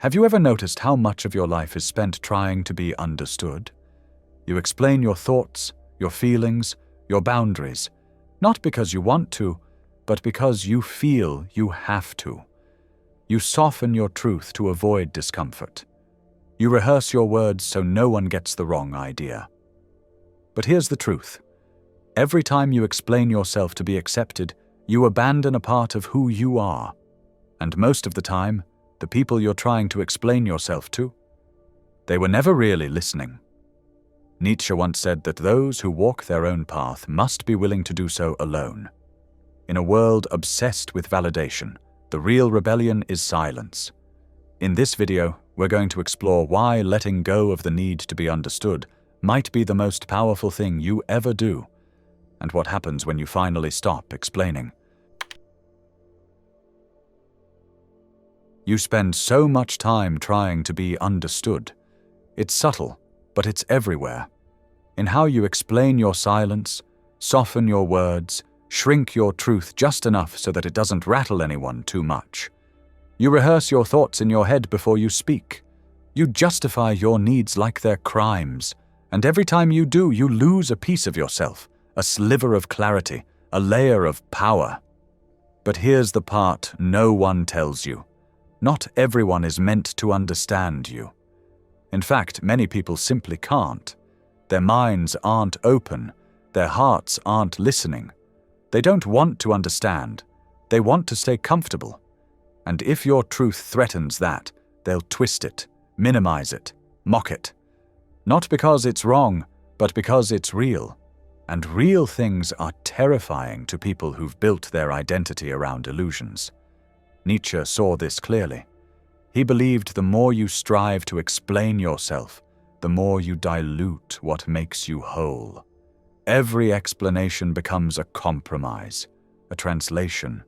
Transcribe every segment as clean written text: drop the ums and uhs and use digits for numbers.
Have you ever noticed how much of your life is spent trying to be understood? You explain your thoughts, your feelings, your boundaries, not because you want to, but because you feel you have to. You soften your truth to avoid discomfort. You rehearse your words so no one gets the wrong idea. But here's the truth. Every time you explain yourself to be accepted, you abandon a part of who you are. And most of the time, the people you're trying to explain yourself to, they were never really listening. Nietzsche once said that those who walk their own path must be willing to do so alone. In a world obsessed with validation, the real rebellion is silence. In this video, we're going to explore why letting go of the need to be understood might be the most powerful thing you ever do, and what happens when you finally stop explaining. You spend so much time trying to be understood. It's subtle, but it's everywhere. In how you explain your silence, soften your words, shrink your truth just enough so that it doesn't rattle anyone too much. You rehearse your thoughts in your head before you speak. You justify your needs like they're crimes, and every time you do, you lose a piece of yourself, a sliver of clarity, a layer of power. But here's the part no one tells you. Not everyone is meant to understand you. In fact, many people simply can't. Their minds aren't open. Their hearts aren't listening. They don't want to understand. They want to stay comfortable. And if your truth threatens that, they'll twist it, minimize it, mock it. Not because it's wrong, but because it's real. And real things are terrifying to people who've built their identity around illusions. Nietzsche saw this clearly. He believed the more you strive to explain yourself, the more you dilute what makes you whole. Every explanation becomes a compromise, a translation.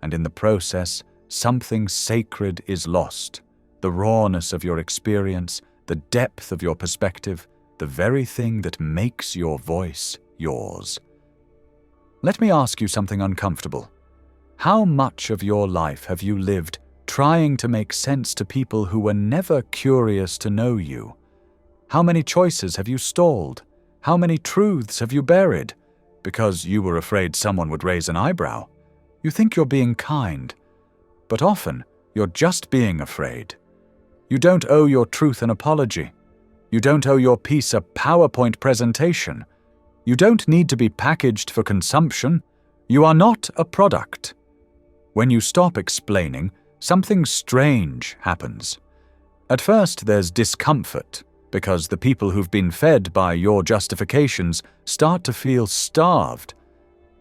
And in the process, something sacred is lost. The rawness of your experience, the depth of your perspective, the very thing that makes your voice yours. Let me ask you something uncomfortable. How much of your life have you lived trying to make sense to people who were never curious to know you? How many choices have you stalled? How many truths have you buried? Because you were afraid someone would raise an eyebrow. You think you're being kind, but often you're just being afraid. You don't owe your truth an apology. You don't owe your piece a PowerPoint presentation. You don't need to be packaged for consumption. You are not a product. When you stop explaining, something strange happens. At first, there's discomfort, because the people who've been fed by your justifications start to feel starved.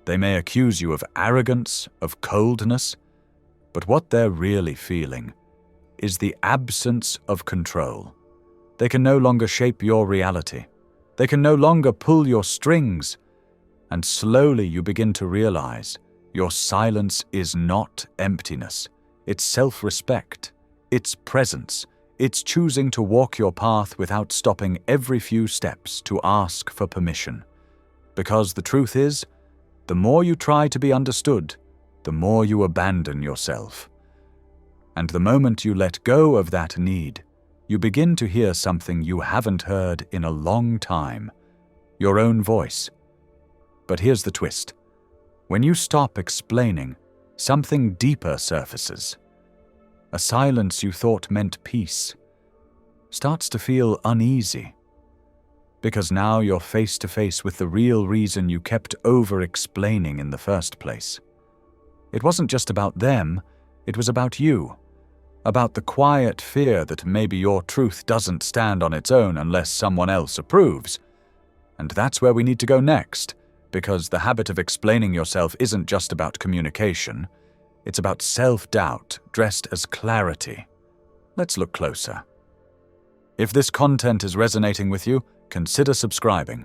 They may accuse you of arrogance, of coldness, but what they're really feeling is the absence of control. They can no longer shape your reality. They can no longer pull your strings. And slowly you begin to realize your silence is not emptiness. It's self-respect. It's presence. It's choosing to walk your path without stopping every few steps to ask for permission. Because the truth is, the more you try to be understood, the more you abandon yourself. And the moment you let go of that need, you begin to hear something you haven't heard in a long time, your own voice. But here's the twist. When you stop explaining, something deeper surfaces. A silence you thought meant peace starts to feel uneasy, because now you're face to face with the real reason you kept over-explaining in the first place. It wasn't just about them, it was about you. About the quiet fear that maybe your truth doesn't stand on its own unless someone else approves. And that's where we need to go next, because the habit of explaining yourself isn't just about communication. It's about self-doubt dressed as clarity. Let's look closer. If this content is resonating with you, consider subscribing.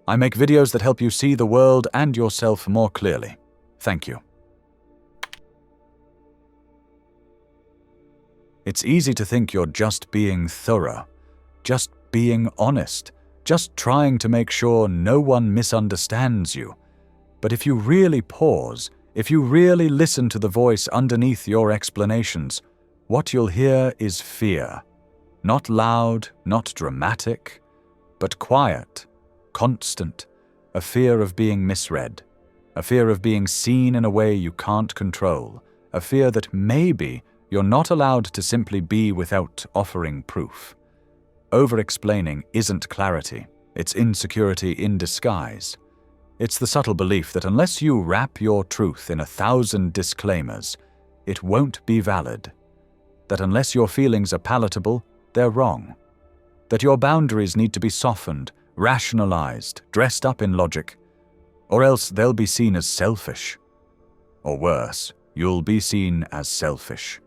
I make videos that help you see the world and yourself more clearly. Thank you. It's easy to think you're just being thorough, just being honest, just trying to make sure no one misunderstands you. But if you really pause, if you really listen to the voice underneath your explanations, what you'll hear is fear. Not loud, not dramatic, but quiet, constant, a fear of being misread, a fear of being seen in a way you can't control, a fear that maybe you're not allowed to simply be without offering proof. Overexplaining isn't clarity, it's insecurity in disguise. It's the subtle belief that unless you wrap your truth in 1,000 disclaimers, it won't be valid. That unless your feelings are palatable, they're wrong. That your boundaries need to be softened, rationalized, dressed up in logic, or else they'll be seen as selfish. Or worse, you'll be seen as selfish.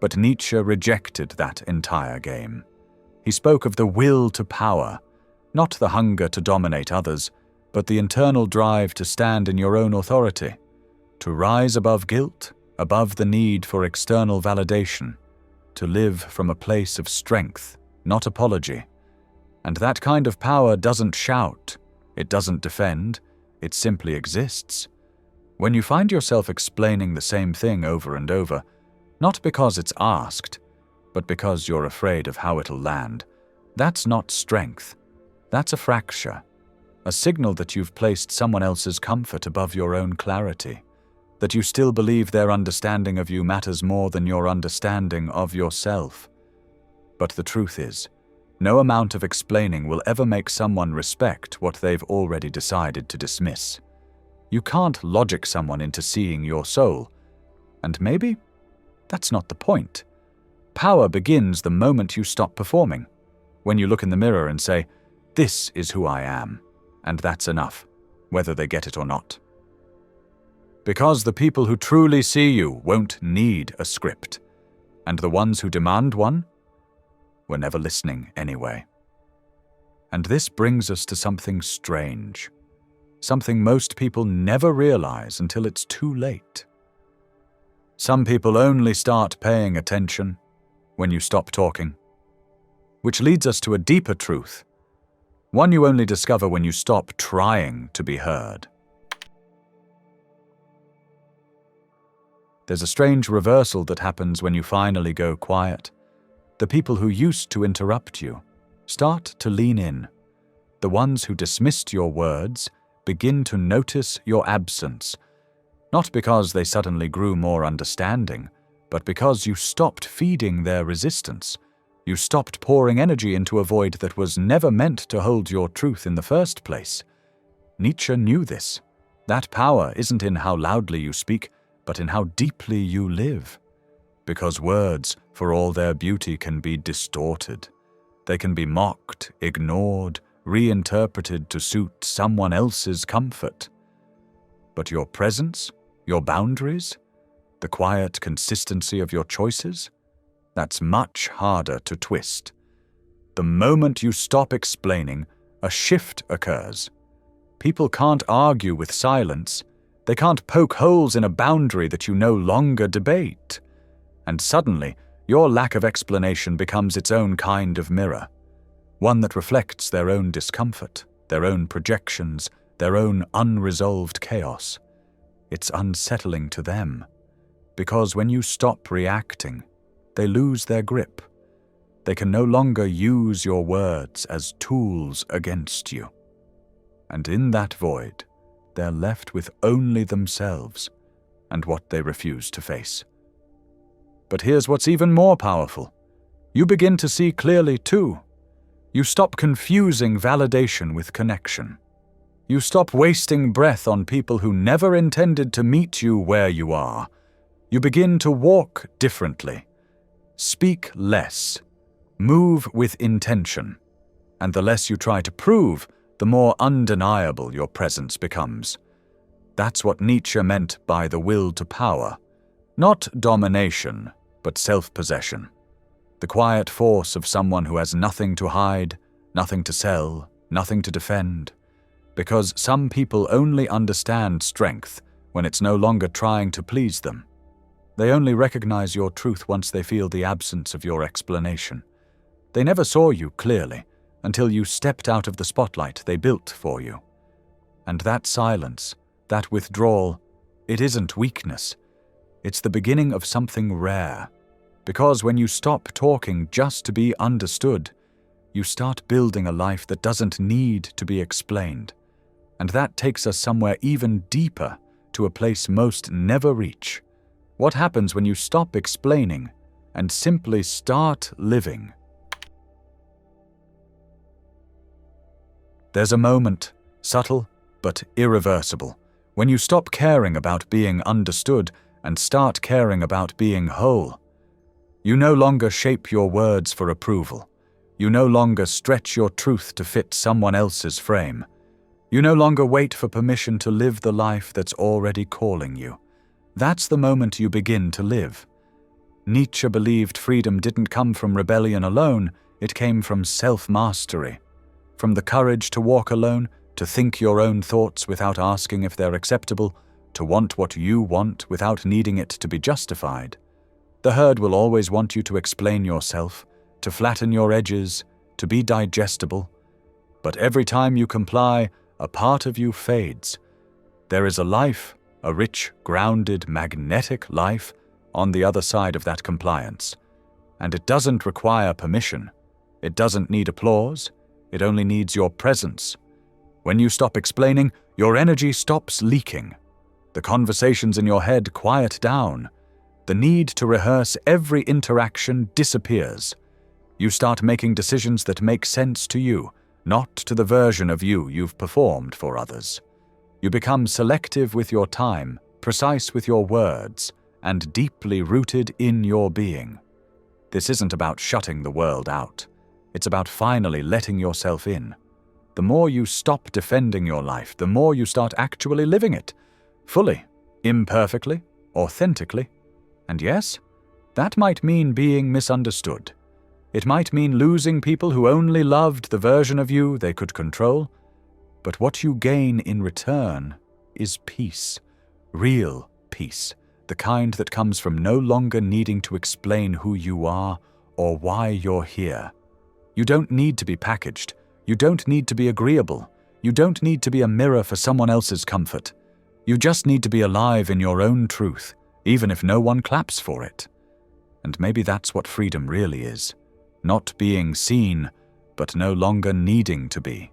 But Nietzsche rejected that entire game. He spoke of the will to power, not the hunger to dominate others, but the internal drive to stand in your own authority, to rise above guilt, above the need for external validation, to live from a place of strength, not apology. And that kind of power doesn't shout, it doesn't defend, it simply exists. When you find yourself explaining the same thing over and over, not because it's asked, but because you're afraid of how it'll land, that's not strength. That's a fracture, a signal that you've placed someone else's comfort above your own clarity, that you still believe their understanding of you matters more than your understanding of yourself. But the truth is, no amount of explaining will ever make someone respect what they've already decided to dismiss. You can't logic someone into seeing your soul, and maybe that's not the point. Power begins the moment you stop performing, when you look in the mirror and say, "This is who I am," and that's enough, whether they get it or not. Because the people who truly see you won't need a script, and the ones who demand one were never listening anyway. And this brings us to something strange, something most people never realize until it's too late. Some people only start paying attention when you stop talking, which leads us to a deeper truth, one you only discover when you stop trying to be heard. There's a strange reversal that happens when you finally go quiet. The people who used to interrupt you start to lean in. The ones who dismissed your words begin to notice your absence, not because they suddenly grew more understanding, but because you stopped feeding their resistance. You stopped pouring energy into a void that was never meant to hold your truth in the first place. Nietzsche knew this. That power isn't in how loudly you speak, but in how deeply you live. Because words, for all their beauty, can be distorted. They can be mocked, ignored, reinterpreted to suit someone else's comfort. But your presence, your boundaries, the quiet consistency of your choices, that's much harder to twist. The moment you stop explaining, a shift occurs. People can't argue with silence. They can't poke holes in a boundary that you no longer debate. And suddenly, your lack of explanation becomes its own kind of mirror, one that reflects their own discomfort, their own projections, their own unresolved chaos. It's unsettling to them, because when you stop reacting, they lose their grip. They can no longer use your words as tools against you. And in that void, they're left with only themselves and what they refuse to face. But here's what's even more powerful. You begin to see clearly too. You stop confusing validation with connection. You stop wasting breath on people who never intended to meet you where you are. You begin to walk differently. Speak less. Move with intention. And the less you try to prove, the more undeniable your presence becomes. That's what Nietzsche meant by the will to power. Not domination, but self-possession. The quiet force of someone who has nothing to hide, nothing to sell, nothing to defend. Because some people only understand strength when it's no longer trying to please them. They only recognize your truth once they feel the absence of your explanation. They never saw you clearly until you stepped out of the spotlight they built for you. And that silence, that withdrawal, it isn't weakness. It's the beginning of something rare. Because when you stop talking just to be understood, you start building a life that doesn't need to be explained. And that takes us somewhere even deeper, to a place most never reach. What happens when you stop explaining and simply start living? There's a moment, subtle but irreversible, when you stop caring about being understood and start caring about being whole. You no longer shape your words for approval. You no longer stretch your truth to fit someone else's frame. You no longer wait for permission to live the life that's already calling you. That's the moment you begin to live. Nietzsche believed freedom didn't come from rebellion alone, it came from self-mastery. From the courage to walk alone, to think your own thoughts without asking if they're acceptable, to want what you want without needing it to be justified. The herd will always want you to explain yourself, to flatten your edges, to be digestible. But every time you comply, a part of you fades. There is a life, a rich, grounded, magnetic life, on the other side of that compliance. And it doesn't require permission. It doesn't need applause. It only needs your presence. When you stop explaining, your energy stops leaking. The conversations in your head quiet down. The need to rehearse every interaction disappears. You start making decisions that make sense to you, not to the version of you you've performed for others. You become selective with your time, precise with your words, and deeply rooted in your being. This isn't about shutting the world out. It's about finally letting yourself in. The more you stop defending your life, the more you start actually living it, fully, imperfectly, authentically. And yes, that might mean being misunderstood. It might mean losing people who only loved the version of you they could control. But what you gain in return is peace, real peace, the kind that comes from no longer needing to explain who you are or why you're here. You don't need to be packaged. You don't need to be agreeable. You don't need to be a mirror for someone else's comfort. You just need to be alive in your own truth, even if no one claps for it. And maybe that's what freedom really is. Not being seen, but no longer needing to be.